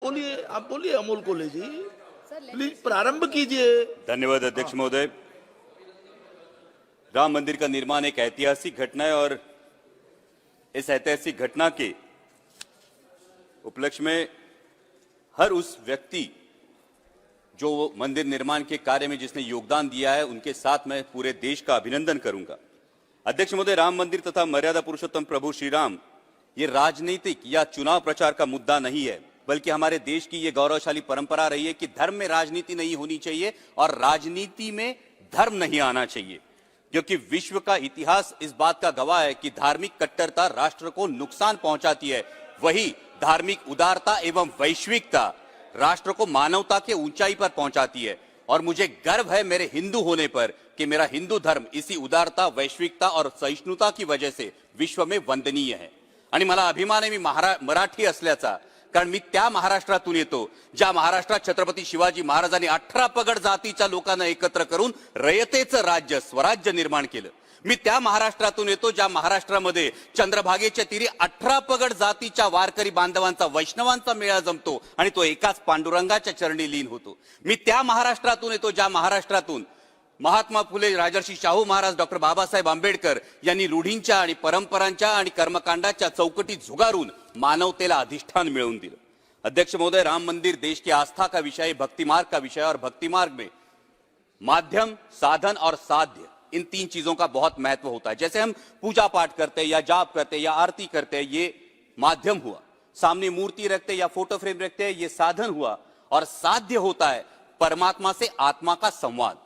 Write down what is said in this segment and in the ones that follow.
बोलिए, आप बोलिए अमोल कोले जी, प्लीज प्रारंभ कीजिए। धन्यवाद अध्यक्ष महोदय। राम मंदिर का निर्माण एक ऐतिहासिक घटना है और इस ऐतिहासिक घटना के उपलक्ष्य में हर उस व्यक्ति जो मंदिर निर्माण के कार्य में जिसने योगदान दिया है उनके साथ मैं पूरे देश का अभिनंदन करूंगा। अध्यक्ष महोदय, राम मंदिर तथा मर्यादा पुरुषोत्तम प्रभु श्री राम ये राजनीतिक या चुनाव प्रचार का मुद्दा नहीं है, बल्कि हमारे देश की ये गौरवशाली परंपरा रही है कि धर्म में राजनीति नहीं होनी चाहिए और राजनीति में धर्म नहीं आना चाहिए, क्योंकि विश्व का इतिहास इस बात का गवाह है कि धार्मिक कट्टरता राष्ट्र को नुकसान पहुंचाती है, वही धार्मिक उदारता एवं वैश्विकता राष्ट्र को मानवता के ऊंचाई पर पहुंचाती है। और मुझे गर्व है मेरे हिंदू होने पर कि मेरा हिंदू धर्म इसी उदारता, वैश्विकता और सहिष्णुता की वजह से विश्व में वंदनीय है। आणि मला अभिमान आहे मी मराठी असल्याचा, कारण मी त्या महाराष्ट्रातून येतो ज्या महाराष्ट्रात छत्रपती शिवाजी महाराजांनी 18 पगड जातीच्या लोकांना एकत्र करून रयतेचं राज्य, स्वराज्य निर्माण केलं। मी त्या महाराष्ट्रातून येतो ज्या महाराष्ट्रामध्ये चंद्रभागेच्या तीरी 18 पगड जातीच्या वारकरी बांधवांचा, वैष्णवांचा मेळा जमतो आणि तो एकाच पांडुरंगाच्या चरणी लीन होतो। मी त्या महाराष्ट्रातून येतो ज्या महाराष्ट्रातून महात्मा फुले, राजर्षी शाहू महाराज, डॉक्टर बाबासाहेब आंबेडकर यांनी रूढींच्या आणि परंपरांच्या आणि कर्मकांडाच्या चौकटीत झुगारून मानवतेला अधिष्ठान मिळवून दिलं। अध्यक्ष महोदय, राम मंदिर देश की आस्था का विषय है, भक्ति मार्ग का विषय है और भक्ति मार्ग में माध्यम, साधन और साध्य, इन 3 चीजों का बहुत महत्व होता है। जैसे हम पूजा पाठ करते हैं या जाप करते हैं या आरती करते हैं, ये माध्यम हुआ। सामने मूर्ति रखते या फोटो फ्रेम रखते हैं, ये साधन हुआ। और साध्य होता है परमात्मा से आत्मा का संवाद।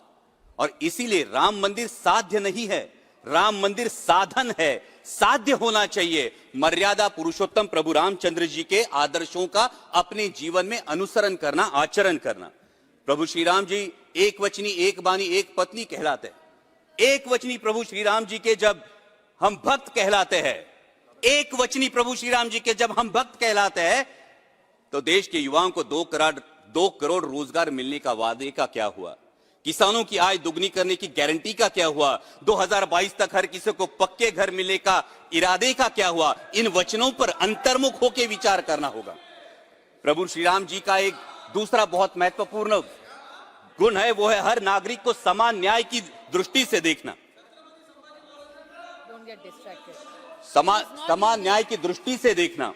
और इसीलिए राम मंदिर साध्य नहीं है, राम मंदिर साधन है। साध्य होना चाहिए मर्यादा पुरुषोत्तम प्रभु रामचंद्र जी के आदर्शों का अपने जीवन में अनुसरण करना, आचरण करना। प्रभु श्री राम जी एक वचनी, एक बानी, एक पत्नी कहलाते हैं। एक वचनी प्रभु श्री राम जी के जब हम भक्त कहलाते हैं, एक वचनी प्रभु श्री राम जी के जब हम भक्त कहलाते हैं, तो देश के युवाओं को 2 करोड़ रोजगार मिलने का वादे का क्या हुआ? किसानों की आय दुगनी करने की गारंटी का क्या हुआ? 2022 तक हर किसी को पक्के घर मिलने का इरादे का क्या हुआ? इन वचनों पर अंतर्मुख होकर विचार करना होगा। प्रभु श्री राम जी का एक दूसरा बहुत महत्वपूर्ण गुण है, वो है हर नागरिक को समान न्याय की दृष्टि से देखना। समान न्याय की दृष्टि से देखना।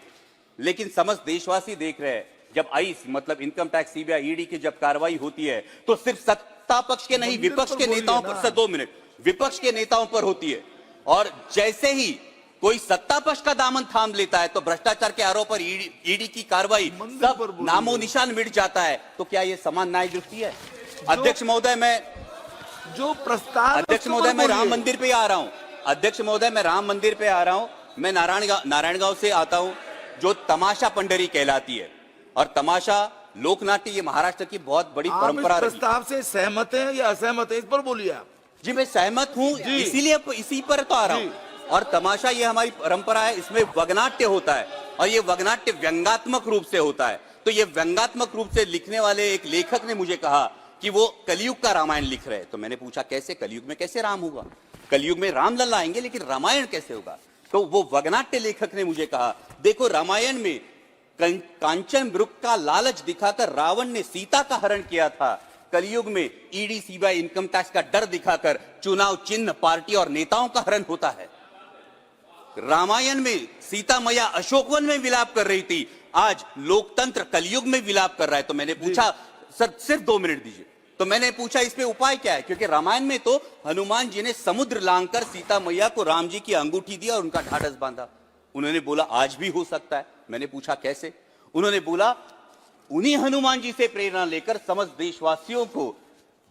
लेकिन समस्त देशवासी देख रहे हैं, जब आईस मतलब इनकम टैक्स, सीबीआई, ईडी की जब कार्रवाई होती है तो सिर्फ सत्ता पक्ष के नहीं, विपक्ष के नेताओं पर, सर 2 मिनट, विपक्ष के नेताओं पर होती है। और जैसे ही कोई सत्ता पक्ष का दामन थाम लेता है तो भ्रष्टाचार के आरोप पर ईडी की कार्रवाई सब नामो निशान मिट जाता है। तो क्या ये समान न्याय दृष्टि है? अध्यक्ष महोदय, मैं जो प्रस्ताव, अध्यक्ष महोदय मैं राम मंदिर पे आ रहा हूं। अध्यक्ष महोदय मैं राम मंदिर पे आ रहा हूं। मैं नारायणगांव से आता हूं, जो तमाशा पंडरी कहलाती है। और तमाशा लोकनाट्य ये महाराष्ट्र की बहुत बड़ी परंपरा है। प्रस्ताव से सहमत हैं या असहमत हैं, इस पर बोलिए आप। जी मैं सहमत हूं, इसीलिए इसी पर तो आ रहा हूं। और तमाशा ये हमारी परंपरा है, इसमें वगनाट्य होता है और ये वगनाट्य व्यंगात्मक रूप से होता है। तो ये व्यंगात्मक रूप से लिखने वाले एक लेखक ने मुझे कहा कि वो कलयुग का रामायण लिख रहे हैं। तो मैंने पूछा कैसे, कलयुग में कैसे राम होगा? कलयुग में राम लल्ला आएंगे लेकिन रामायण कैसे होगा? तो वो वगनाट्य लेखक ने मुझे कहा, देखो रामायण में कांचन वृक्ष का लालच दिखाकर रावण ने सीता का हरण किया था। कलयुग में ईडी, सीबीआई, इनकम टैक्स का डर दिखाकर चुनाव चिन्ह, पार्टी और नेताओं का हरण होता है। रामायण में सीता मैया अशोकवन में विलाप कर रही थी, आज लोकतंत्र कलयुग में विलाप कर रहा है। तो मैंने पूछा, सर सिर्फ 2 मिनट दीजिए। तो मैंने पूछा इस पे उपाय क्या है? क्योंकि रामायण में तो हनुमान जी ने समुद्र लांघकर सीता मैया को राम जी की अंगूठी दी और उनका ढाढ़स बांधा। उन्होंने बोला आज भी हो सकता है। मैंने पूछा कैसे? उन्होंने बोला उन्हीं हनुमान जी से प्रेरणा लेकर समस्त देशवासियों को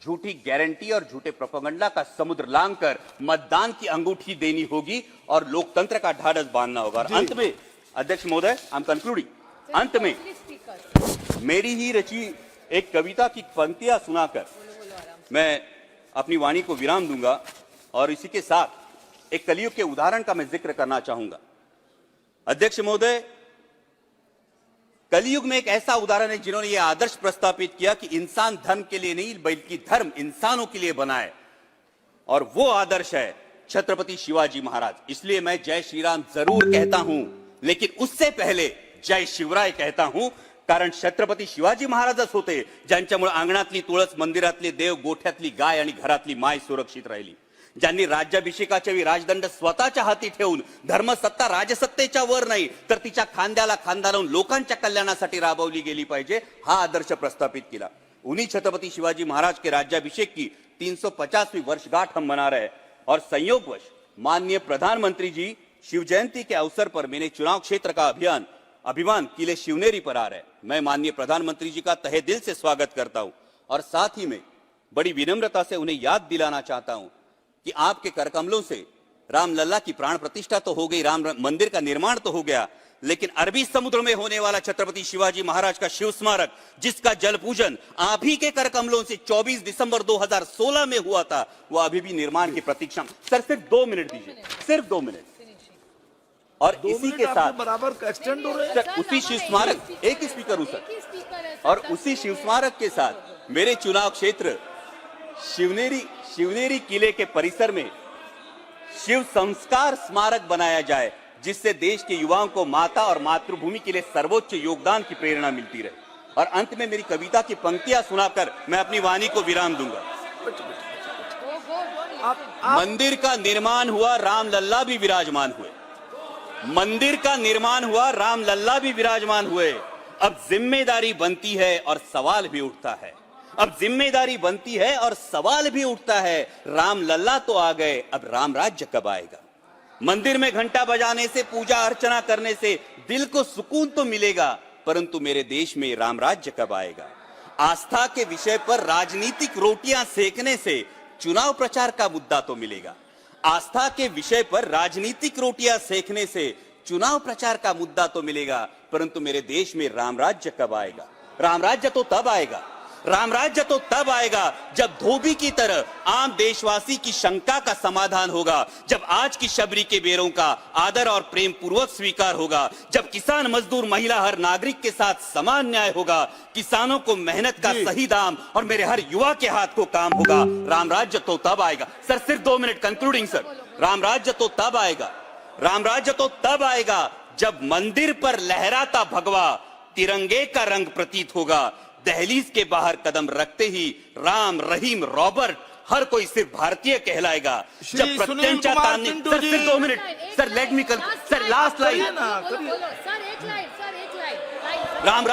झूठी गारंटी और झूठे प्रोपेगेंडा का समुद्र लांघकर मतदान की अंगूठी देनी होगी और लोकतंत्र का ढाढ़स बांधना होगा। और अंत में अध्यक्ष महोदय, आई एम कंक्लूडिंग, अंत में मेरी ही रची एक कविता की पंक्तियां सुनाकर मैं अपनी वाणी को विराम दूंगा। और इसी के साथ एक कलयुग के उदाहरण का मैं जिक्र करना चाहूंगा। अध्यक्ष महोदय, कलयुग में एक ऐसा उदाहरण है जिन्होंने यह आदर्श प्रस्तापित किया कि इंसान धर्म के लिए नहीं बल्कि धर्म इंसानों के लिए बना है, और वो आदर्श है छत्रपति शिवाजी महाराज। इसलिए मैं जय श्री राम जरूर कहता हूं, लेकिन उससे पहले जय शिवराय कहता हूं, कारण छत्रपती शिवाजी महाराजच होते ज्यांच्यामुळे अंगणातली तुळस, मंदिरातले देव, गोठ्यातली गाय आणि घरातली माय सुरक्षित राहिली, ज्यांनी राज्याभिषेकाच्या वेळी राजदंड स्वतःच्या हाती ठेवून धर्मसत्ता राजसत्तेच्या वर नाही तर तिच्या खांद्याला खांदा लावून लोकांच्या कल्याणासाठी राबवली गेली पाहिजे, हा आदर्श प्रस्थापित किया। उन्हीं छत्रपति शिवाजी महाराज के राज्याभिषेक की 350वीं वर्षगांठ हम मना रहे हैं और संयोगवश माननीय प्रधानमंत्री जी शिव जयंती के अवसर पर मेरे चुनाव क्षेत्र का अभिमान किले शिवनेरी पर आ रहा है। मैं माननीय प्रधानमंत्री जी का तहे दिल से स्वागत करता हूं और साथ ही में बड़ी विनम्रता से उन्हें याद दिलाना चाहता हूं कि आपके करकमलों से रामलला की प्राण प्रतिष्ठा तो हो गई, राम मंदिर का निर्माण तो हो गया, लेकिन अरबी समुद्र में होने वाला छत्रपति शिवाजी महाराज का शिव स्मारक, जिसका जल पूजन आप ही के करकमलों से 24 दिसंबर 2016 में हुआ था, वो अभी भी निर्माण की प्रतीक्षा। सर सिर्फ 2 मिनट दीजिए, सिर्फ 2 मिनट। और इसी के साथ बराबर एक्सटेंड हो रहे हैं सर, उसी शिव स्मारक, एक ही स्पीकर हूं सर, और उसी शिव स्मारक के साथ मेरे चुनाव क्षेत्र शिवनेरी किले के परिसर में शिव संस्कार स्मारक बनाया जाए, जिससे देश के युवाओं को माता और मातृभूमि के लिए सर्वोच्च योगदान की प्रेरणा मिलती रहे। और अंत में मेरी कविता की पंक्तियां सुनाकर मैं अपनी वाणी को विराम दूंगा। मंदिर का निर्माण हुआ, रामलल्ला भी विराजमान हुए। मंदिर का निर्माण हुआ, रामलल्ला भी विराजमान हुए। अब जिम्मेदारी बनती है और सवाल भी उठता है, अब जिम्मेदारी बनती है और सवाल भी उठता है, रामलल्ला तो आ गए, अब राम राज्य कब आएगा? मंदिर में घंटा बजाने से, पूजा अर्चना करने से दिल को सुकून तो मिलेगा, परंतु मेरे देश में राम राज्य कब आएगा? आस्था के विषय पर राजनीतिक रोटियां सेकने से चुनाव प्रचार का मुद्दा तो मिलेगा। आस्था के विषय पर राजनीतिक रोटियां सेकने से चुनाव प्रचार का मुद्दा तो मिलेगा, परंतु मेरे देश में राम राज्य कब आएगा? राम राज्य तो तब आएगा, राम राज्य तो तब आएगा जब धोबी की तरह आम देशवासी की शंका का समाधान होगा, जब आज की शबरी के बेरों का आदर और प्रेम पूर्वक स्वीकार होगा, जब किसान, मजदूर, महिला, हर नागरिक के साथ समान न्याय होगा, किसानों को मेहनत का सही दाम और मेरे हर युवा के हाथ को काम होगा। राम राज्य तो तब आएगा। सर सिर्फ 2 मिनट कंक्लूडिंग सर। राम राज्य तो तब आएगा, राम राज्य तो तब आएगा जब मंदिर पर लहराता भगवा तिरंगे का रंग प्रतीत होगा। दहलीज के बाहर कदम रखते ही राम, रहीम, रॉबर्ट हर कोई सिर्फ भारतीय कहलाएगा। जब प्रत्यंचा तानने, सर सिर्फ 2 minute sir, let me sir, last line. Ram